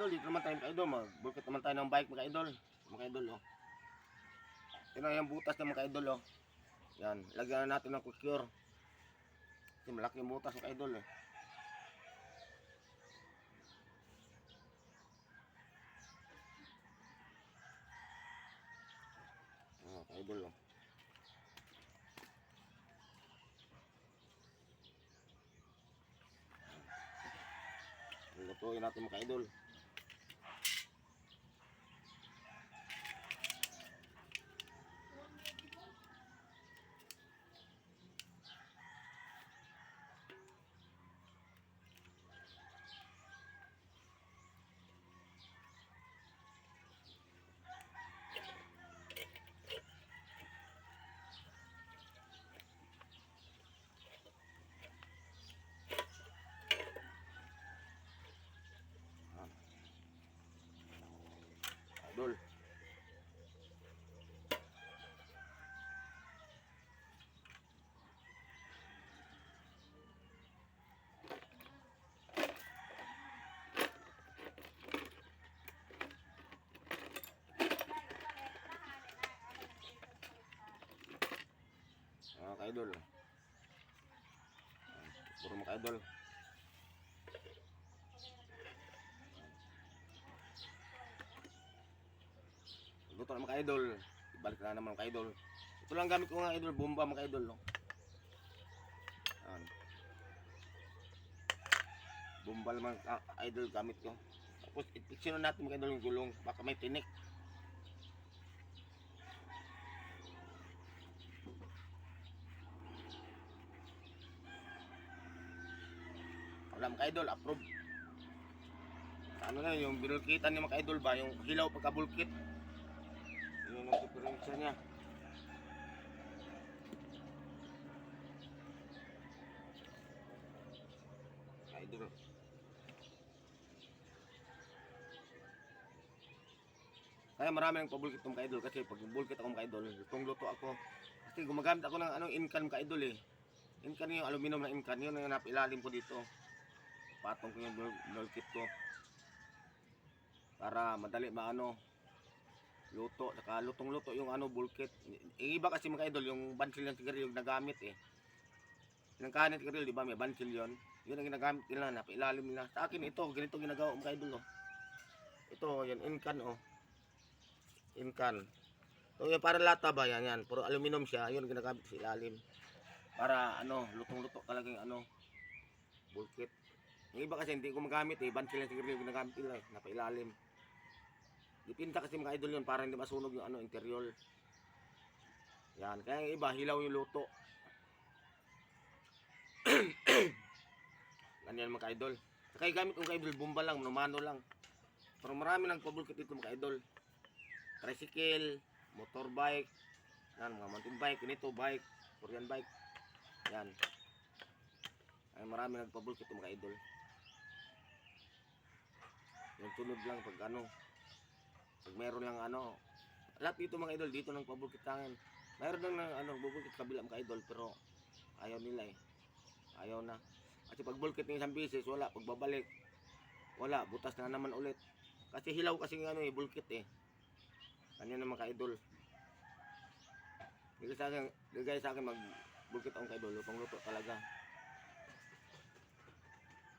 idol, dito naman tayo mga idol. Magbulkit naman tayo ng bike mga idol. Mga idol, oh. Ito yung butas ng mga idol, oh. Yan, lagyan natin ng cure. Kasi malaki yung butas mga idol, eh. Mga idol, oh. Lutuin natin mga idol. Idol. Mga idol. Puro mga idol. Luto na mga idol. Ibalik na naman mga idol. Ito lang gamit ko mga idol, bomba mga idol, no. Ayan. Bomba naman idol gamit ko. Tapos ipiksyon natin mga idol yung gulong, baka may tinik. Wala mga idol, approve. Ano na yung binulkitan niya mga idol ba, yung hilaw pagkabulkit. Yun ang diferensya niya. Idol. Kaya marami ng pabulkit ng mga idol kasi pag bulkit ako mga idol, lutong luto ako. Kasi gumagamit ako ng anong inkan mga idol eh. Inkan yung aluminum na inkan, yun ang napilalim ko dito. Patong ko yung bulkit ko. Para madali maano luto, saka lutong luto yung ano bulkit. Yung iba kasi mga idol, yung bansil ng sigarilyo yung nagamit eh. Yung kanin sigarilyo, di ba may bansil yun? Yun ang ginagamit nila, napilalim nila. Sa akin ito, ganito ginagawa mga idol oh. Ito, yan inkan oh. Inkan. So yung para lata ba yan, yan. Puro aluminum siya, yun ginagamit sa ilalim. Para ano, lutong-luto talaga yung ano, bulkit. Yung iba kasi hindi ko magamit eh, bansil ng sigarilyo yung ginagamit nila eh, napailalim. Dipinta kasi mga idol yun para hindi masunog yung ano, interior. Yan, kaya yung iba, hilaw yung luto. Ganyan mga idol. Kaya gamit kong idol, bomba lang, numano lang. Pero marami nang pabulkit dito mga idol. Tricycle, motorbike, yan, mga mountain bike, ganito, bike, Korean bike. Yan. Ay marami nagpabulkit mga idol. Yung tunod lang pag ano, pag meron lang ano, lahat dito mga idol, dito nang pabulkit tangan. Mayroon lang ng ano, bubulkit kabila mga idol, pero ayaw nila eh. Ayaw na. Kasi pag bulkit ng isang beses, wala. Pagbabalik, wala. Butas na naman ulit. Kasi hilaw kasi ng ano eh, bulkit eh. Kanya naman ka-idol. Ligay sa akin magbulkit akong ka-idol. Lutong-luto talaga.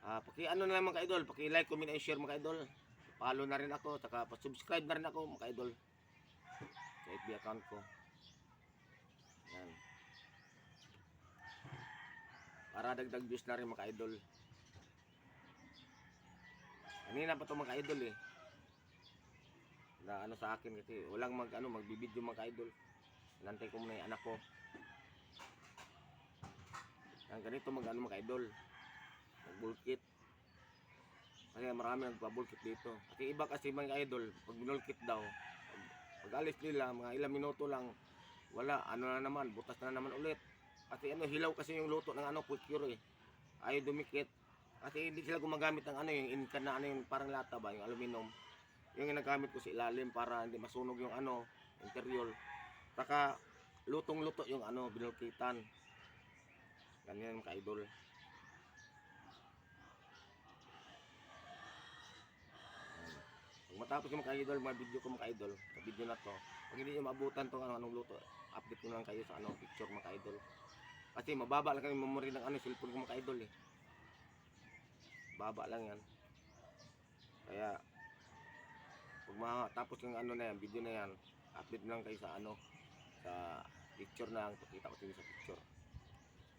Paki-ano na lang mga ka-idol. Paki-like, comment, and share mga ka-idol. Follow na rin ako. Saka pa-subscribe na rin ako mga ka-idol. Sa FB account ko. Yan. Para dagdag views na rin mga ka-idol. Kanina pa ito mga ka-idol eh. Na ano sa akin kasi walang magbibideo mga ka-idol. Nantay ko muna yung anak ko. Ang ganito mga ka-idol. Magbulkit. Kasi marami nagpabulkit dito. Kasi iba kasi mga idol, pag binulkit daw, pag alis nila, mga ilang minuto lang, wala, ano na naman, butas na naman ulit. Kasi ano, hilaw kasi yung luto ng ano, quick cure eh. Ayaw dumikit. Kasi hindi sila gumagamit ng ano, yung inkan na ano, yung parang lata ba, yung aluminum. Yung ginagamit ko sa ilalim para hindi masunog yung ano, interior. Saka lutong-luto yung ano, binulkitan. Ganyan mga idol. matapos yung mga idol, mga video ko mga idol, sa video na to, pag hindi nyo maabutan tong anong luto, update ko lang kayo sa picture mga idol. Kasi mababa lang kami memory ng cellphone ko mga idol eh. Baba lang yan. Kaya pag matapos yung na yan, video na yan, update mo lang kayo sa sa picture na lang, pakita ko sa inyo sa picture.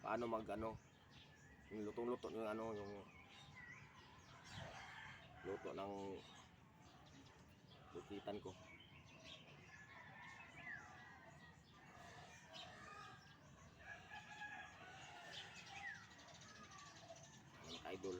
Paano yung lutong-luto yung yung luto ng lukitan ko. Mga idol.